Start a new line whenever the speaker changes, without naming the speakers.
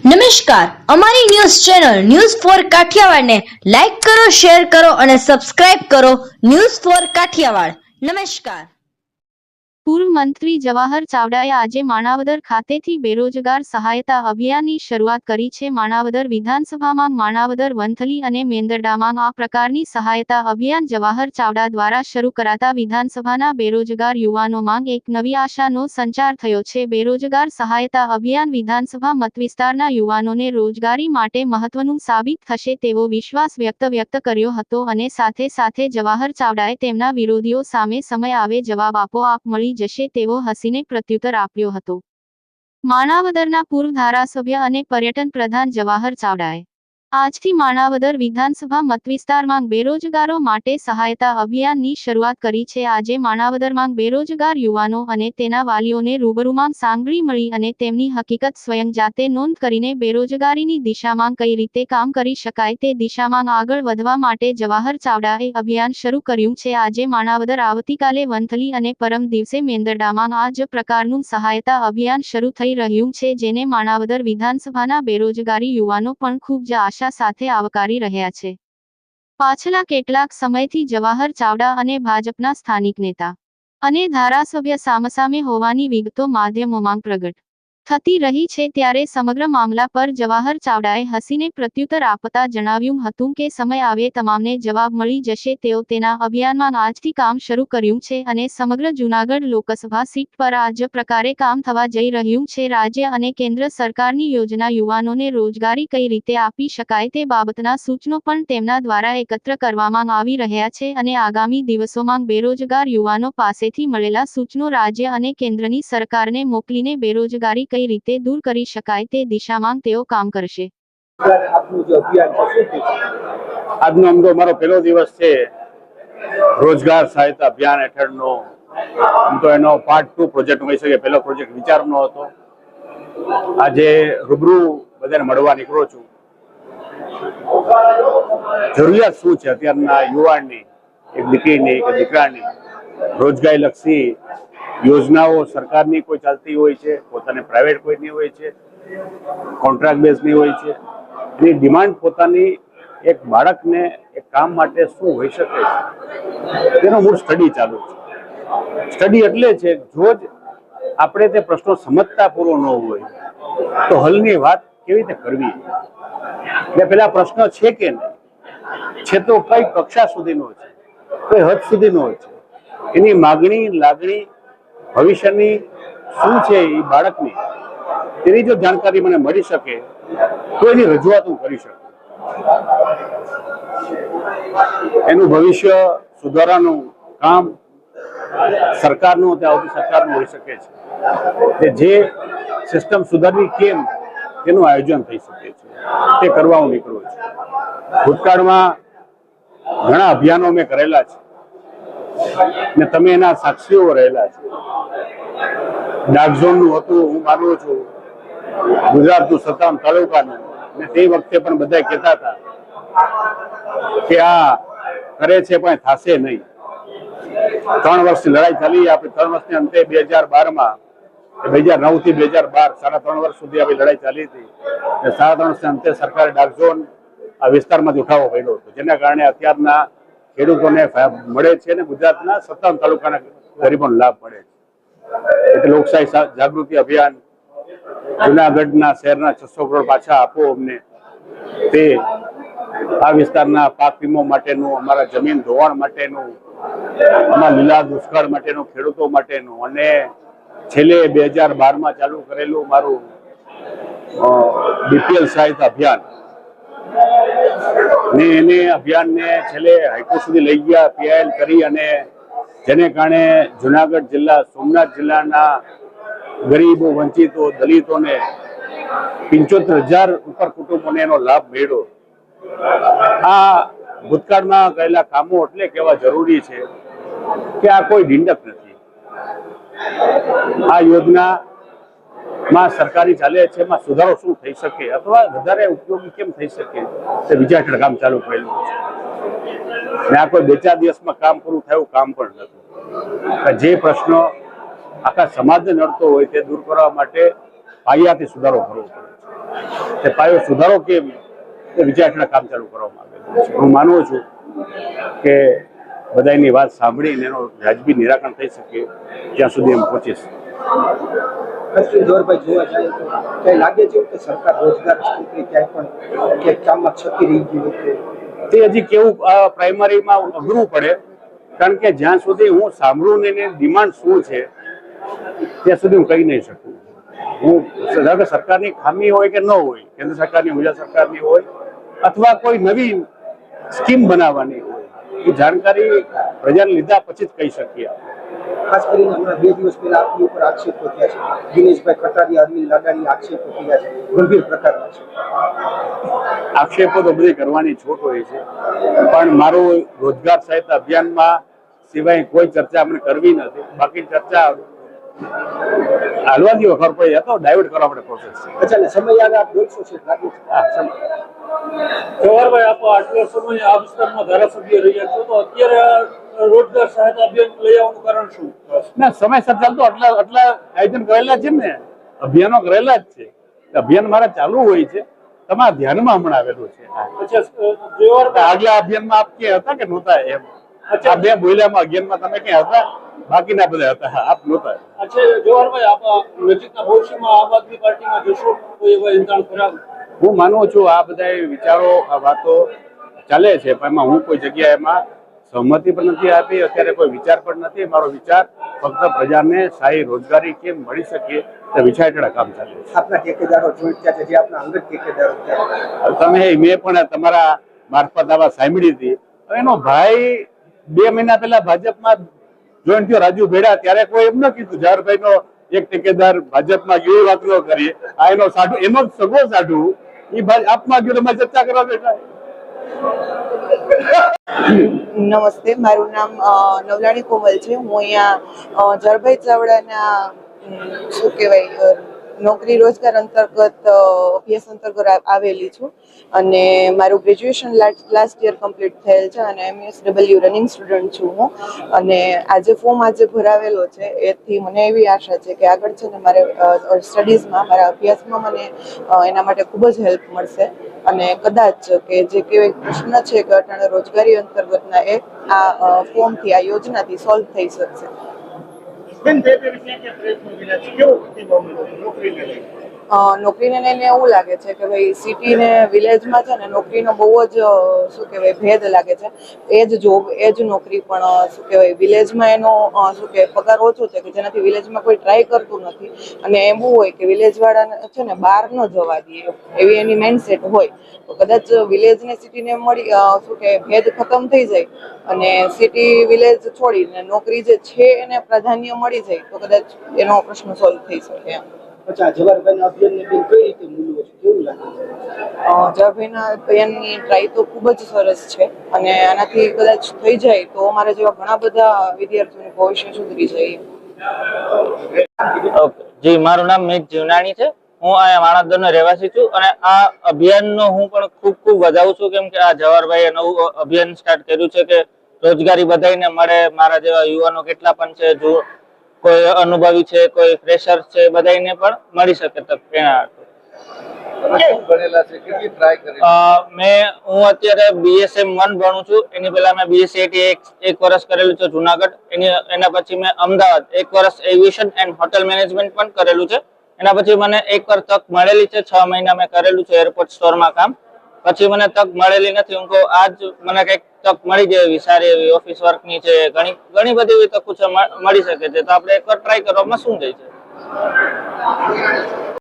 નમસ્કાર, અમારી news channel news for Kathiawad ને લાઈક કરો, શેર કરો અને સબસ્ક્રાઇબ કરો. News for Kathiawad. નમસ્કાર.
પૂર્વ મંત્રી જવાહર ચાવડાએ આજે માણાવદર ખાતેથી બેરોજગાર સહાયતા અભિયાનની શરૂઆત કરી છે. માણાવદર વિધાનસભામાં માણાવદર, વંથલી અને મેંદરડામાં આ પ્રકારની સહાયતા અભિયાન જવાહર ચાવડા દ્વારા શરૂ કરાતા વિધાનસભાના બેરોજગાર યુવાનોમાં એક નવી આશાનો સંચાર થયો છે. બેરોજગાર સહાયતા અભિયાન વિધાનસભા મતવિસ્તારના યુવાનોને રોજગારી માટે મહત્વનું સાબિત થશે તેવો વિશ્વાસ વ્યક્ત કર્યો હતો અને સાથે જવાહર ચાવડાએ તેમના વિરોધીઓ સામે સમય આવે જવાબ આપોઆપ મળી જશે તેવો હસીને પ્રત્યુત્તર આપ્યો હતો. માણાવદરના પૂર્વ ધારાસભ્ય અને પર્યટન પ્રધાન જવાહર ચાવડાએ આજથી માણાવદર વિધાનસભા મતવિસ્તારમાં બેરોજગારો માટે સહાયતા અભિયાનની શરૂઆત કરી છે. આજે માણાવદરમાં બેરોજગાર યુવાનો અને તેના વાલીઓને રૂબરૂમાં સાંગળી મળી અને તેમની હકીકત સ્વયં જાતે નોંધ કરીને બેરોજગારીની દિશામાં કઈ રીતે કામ કરી શકાય તે દિશામાં આગળ વધવા માટે જવાહર ચાવડાએ અભિયાન શરૂ કર્યું છે. આજે માણાવદર, આવતીકાલે વંથલી અને પરમ દિવસે મેંદરડામાં આ જ પ્રકારનું સહાયતા અભિયાન શરૂ થઈ રહ્યું છે, જેને માણાવદર વિધાનસભાના બેરોજગારી યુવાનો પણ ખૂબ જ આશા સાથે આવકારી રહ્યા છે. પાછલા કેટલાક સમયથી જવાહર ચાવડા અને ભાજપના સ્થાનિક નેતા અને ધારાસભ્ય સામસામે હોવાની વિગતો માધ્યમોમાં પ્રગટ થતી રહી છે, ત્યારે સમગ્ર મામલા પર જવાહર ચાવડાએ હસીને પ્રત્યુત્તર આપતા જણાવ્યું હતું કે સમય આવે તમામને જવાબ મળી જશે. તેઓ તેના અભિયાનમાં આજથી કામ શરૂ કર્યું છે અને સમગ્ર જૂનાગઢ લોકસભા સીટ પર આ જ પ્રકારે કામ થવા જઈ રહ્યું છે. રાજ્ય અને કેન્દ્ર સરકારની યોજના યુવાનોને રોજગારી કઈ રીતે આપી શકાય તે બાબતના સૂચનો પણ તેમના દ્વારા એકત્ર કરવામાં આવી રહ્યા છે અને આગામી દિવસોમાં બેરોજગાર યુવાનો પાસેથી મળેલા સૂચનો રાજ્ય અને કેન્દ્રની સરકારને મોકલીને બેરોજગારી કઈ રીતે દૂર કરી શકાય તે દિશામાં તેઓ કામ કરશે.
આજનો અમારો પહેલો દિવસ છે રોજગાર સહાયતા અભિયાન હેઠળનો. તો એનો પાર્ટ 2 પ્રોજેક્ટ હોઈ શકે. પહેલો પ્રોજેક્ટ વિચારનો હતો. આજે રૂબરૂ બધાને મળવા નીકળો છું. જરૂરિયાત શું છે અત્યારના યુવાનની, એક દીકરીની, એક દીકરાની? રોજગારી લક્ષી યોજનાઓ સરકારની કોઈ ચાલતી હોય છે, પોતાને પ્રાઇવેટ કોઈની હોય છે, કોન્ટ્રાક્ટ બેઝની હોય છે. એની ડિમાન્ડ પોતાની એક બાળકને એક કામ માટે શું હોઈ શકે છે તેનો મૂળ સ્ટડી ચાલુ છે. સ્ટડી એટલે છે જો જ આપણે તે પ્રશ્નો સમજતા પૂરો ન હોય તો હલની વાત કેવી રીતે કરવી. એટલે પેલા પ્રશ્ન છે કે નહીં છે, તો કઈ કક્ષા સુધીનો છે, કઈ હદ સુધીનો છે, એની માગણી, લાગણી, ભવિષ્યની શું છે એ બાળકની, તેની જો જાણકારી મને મળી શકે તો એની રજૂઆત હું કરી શકું. એનું ભવિષ્ય સુધારવાનું કામ સરકારનું, આવતી સરકારનું હોઈ શકે છે. જે સિસ્ટમ સુધારવી કેમ તેનું આયોજન થઈ શકે છે તે કરવા હું નીકળું છું. ભૂતકાળમાં ઘણા અભિયાનો મેં કરેલા છે ને તમે એના સાક્ષીઓ રહેલા છે. ડાર્ક ઝોનનું હતું, હું માનું છું ગુજરાતનું 57 તાલુકાનું, ને તે વખતે પણ બધા કહેતા હતા કે આ કરે છે પણ થશે નહીં. 3 વર્ષની લડાઈ ચાલી. આપણે 3 વર્ષની અંતે 2012માં, 2009 થી 2012 3.5 વર્ષ સુધી આપણી લડાઈ ચાલી હતી. 3.5 વર્ષના અંતે સરકારે ડાર્ક ઝોન આ વિસ્તારમાંથી ઉઠાવવો પડ્યો હતો, જેના કારણે અત્યારના ખેડૂતોને મળે છે અને ગુજરાતના 57 તાલુકાના ગરીબોને લાભ મળે છે. એટલે લોકશાહી જાગૃતિ અભિયાન, જુનાગઢના શહેરના 600 કરોડ પાછા આપો અમને, તે આ વિસ્તારના પાક વીમો માટેનું, અમારા જમીન ધોવાણ માટેનું, અમારા લીલા દુષ્કાળ માટેનું, ખેડૂતો માટેનું, અને છેલ્લે 2012માં ચાલુ કરેલું મારું BPL સહાયતા અભિયાન ને એને અભિયાનને છેલ્લે હાઈકોર્ટ સુધી લઈ ગયા, PIL કરી, અને જેને કારણે જુનાગઢ જિલ્લા, સોમનાથ જિલ્લાના ગરીબો, વંચિતો, દલિતોને 75,000 ઉપર કુટુંબોને એનો લાભ મળ્યો. આ ભૂતકાળમાં કરેલા કામો એટલે કેવા જરૂરી છે કે આ કોઈ ઢીંડક નથી. આ યોજનામાં સરકારી ચાલે છે, એમાં સુધારો શું થઈ શકે અથવા વધારે ઉપયોગી કેમ થઈ શકે તે બીજા હેઠળ કામ ચાલુ કરેલું છે. ને આ કોઈ 2-4 દિવસમાં કામ પૂરું થયું કામ પણ નથી. જે પ્રશ્નો આખા સમાજને નડતો હોય તે દૂર કરવા માટે પાયાથી સુધારો કરવો પડે છે. તે પાયો સુધારો કેમ તે વિચારણા કામ ચાલુ કરવામાં આવેલું છે. હું માનું છું કે બધાની વાત સાંભળીને એનો વ્યાજબી નિરાકરણ થઈ શકે ત્યાં સુધી એમ પહોંચીશ.
જોરભાઈ જોવા જાય તો ક્યાંય લાગે છે કે સરકાર રોજગાર ક્ષેત્રે ક્યાંય પણ ક્યાંક કામમાં છકી રહી ગઈ હોય
તે હજી કેવું પ્રાઇમરીમાં અઘરું પડે, કારણ કે જ્યાં સુધી હું સાંભળું ને એની ડિમાન્ડ શું છે ત્યાં સુધી હું કહી નહીં શકું. હું ધારો કે સરકારની ખામી હોય કે ન હોય, કેન્દ્ર સરકારની ગુજરાત સરકારની હોય અથવા કોઈ નવી સ્કીમ બનાવવાની હોય, એ જાણકારી પ્રજાને લીધા પછી જ કહી શકીએ આપણે.
ખાસ કરીને હમણાં 2 દિવસ પહેલા આપની ઉપર આક્ષેપો થયા છે, દિનેશભાઈ કટારિયા, અરવિંદ લાડાણી આક્ષેપો થયા છે, ગંભીર પ્રકારના છે.
આક્ષેપો તો બધી કરવાની છૂટ હોય છે, પણ મારું રોજગાર સહાયતા અભિયાનમાં સિવાય કોઈ ચર્ચા આપણે કરવી નથી. બાકી ચર્ચા હાલવા દીવો ખબર પડી તો ડાયવર્ટ કરવા માટે પ્રોસેસ છે.
અચ્છા, એટલે સમય આવે આપ બોલશો છે લાગે છે?
હા, સમય.
જવાહરભાઈ, આપ આટલો સમય આ વિસ્તારમાં ધારાસભ્ય રહ્યા છો, તો અત્યારે રોજગાર સહાયતા અભિયાન લઈ આવવાનું કારણ શું?
ના, સમયસર ચાલતો આટલા આયોજન કરેલા છે ને, અભિયાનો કરેલા જ છે. અભિયાન મારા ચાલુ હોય છે, તમારા ધ્યાનમાં હમણાં આવેલું છે.
અચ્છા, જવાહરભાઈ,
આગલા અભિયાનમાં આપ ક્યાં હતા કે નહોતા એમ? આ બે બોલ્યામાં અભિયાનમાં તમે ક્યાં હતા? બાકીના બધા હતા, આપ નહોતા.
અચ્છા જવાહરભાઈ, આપ નજીકના ભવિષ્યમાં આમ આદમી પાર્ટીમાં જશો તો એવા ઇંધાણ ખરાબ?
હું માનું છું આ બધા વિચારો, આ વાતો ચાલે છે, પણ એમાં હું કોઈ જગ્યાએ એમાં સહમતિ પણ નથી આપી. અત્યારે કોઈ વિચાર પણ નથી. મારો વિચાર ફક્ત પ્રજાને સ્થાયી રોજગારી કેમ મળી શકે તે વિચારણા કામ ચાલે છે.
આપના ઠેકેદારો જોઈન્ટ થયા છે, જે આપના અંગત ઠેકેદારો થયા.
મેં પણ તમારા મારફત આવા સાંભળી હતી. એનો ભાઈ 2 મહિના પહેલા ભાજપમાં જોઈન્ટ થયો, રાજુ ભેડા, ત્યારે કોઈ એમ ન કીધું જવાહરભાઈ નો એક ઠેકેદાર ભાજપમાં ગયો, વાત ન કરીએ. આ એનો સાઢુ, એનો જ સગો સાઢુ એ આપમાં ગયો, તમારે ચર્ચા કરવા બેઠા.
નમસ્તે, મારું નામ નવલાણી કોમલ છે. હું અહીંયા જરભાઈ ચાવડાના શું કહેવાય નોકરી રોજગાર અંતર્ગત અભ્યાસ અંતર્ગત આવેલી છું, અને મારું ગ્રેજ્યુએશન લાસ્ટ યર કમ્પ્લીટ થયેલ છે, અને MSW રનિંગ સ્ટુડન્ટ છું હું. અને આજે ફોર્મ આજે ભરાવેલો છે, એથી મને એવી આશા છે કે આગળ છે ને મારે સ્ટડીઝમાં, મારા અભ્યાસમાં મને એના માટે ખૂબ જ હેલ્પ મળશે. અને કદાચ કે જે કેવો પ્રશ્ન છે કે અટાણે રોજગારી અંતર્ગતના એ આ ફોર્મથી, આ યોજનાથી સોલ્વ થઈ શકશે. નોકરીને લઈને એવું લાગે છે કે ભાઈ સિટી ને વિલેજમાં છે ને નોકરીનો બહુ જ શું કહેવાય ભેદ લાગે છે. એ જ જોબ, એ જ નોકરી, પણ શું કહેવાય વિલેજમાં એનો શું કહેવાય પગાર ઓછો છે, કે જેનાથી વિલેજમાં કોઈ ટ્રાય કરતું નથી. અને એવું હોય કે વિલેજ વાળાને છે ને બહાર ન જવા દે, એવી એની માઇન્ડસેટ હોય. તો કદાચ વિલેજ ને સિટીને મળી શું કહેવાય ભેદ ખતમ થઈ જાય અને સિટી વિલેજ છોડીને નોકરી જે છે એને પ્રાધાન્ય મળી જાય તો કદાચ એનો પ્રશ્ન સોલ્વ થઈ શકે એમ.
અચ્છા, જવાહરભાઈના અભિયાનને બેન કઈ રીતે મૂલ્યો છે, કેવું લાગે છે?
જવાહરભાઈના અભિયાનની ટ્રાય તો ખૂબ જ સરસ છે, અને આનાથી કદાચ થઈ જાય તો અમારા જેવા ઘણા બધા વિદ્યાર્થીઓનું ભવિષ્ય સુધરી જાય.
જી, મારું નામ મેઘ જીવનાણી છે. હું અહીંયા માણાવદરનો રહેવાસી છું, અને આ અભિયાનનો હું પણ ખૂબ વધાવું છું, કેમ કે આ જવાહરભાઈએ નવું અભિયાન સ્ટાર્ટ કર્યું છે કે રોજગારી બધાને મળે. મારા જેવા યુવાનો કેટલા પણ છે, જો કોઈ અનુભવી છે, કોઈ ફ્રેશર છે, બધાને પણ મળી શકે તક. હું અત્યારે BSM 1 ભણું છું. એની પહેલા મેં BSc એક વર્ષ કરેલું છે જુનાગઢ. એના પછી મેં અમદાવાદ 1 વર્ષ એવિએશન એન્ડ હોટેલ મેનેજમેન્ટ પણ કરેલું છે. એના પછી મને એકવાર તક મળેલી છે, 6 મહિના મેં કરેલું છે એરપોર્ટ સ્ટોરમાં કામ. પછી મને તક મળેલી નથી. હું કહું આજ મને કઈક તક મળી જાય એવી સારી એવી ઓફિસ વર્કની છે, ઘણી બધી એવી તકો છે, મળી શકે છે. તો આપણે એકવાર ટ્રાય કરવામાં શું જાય છે.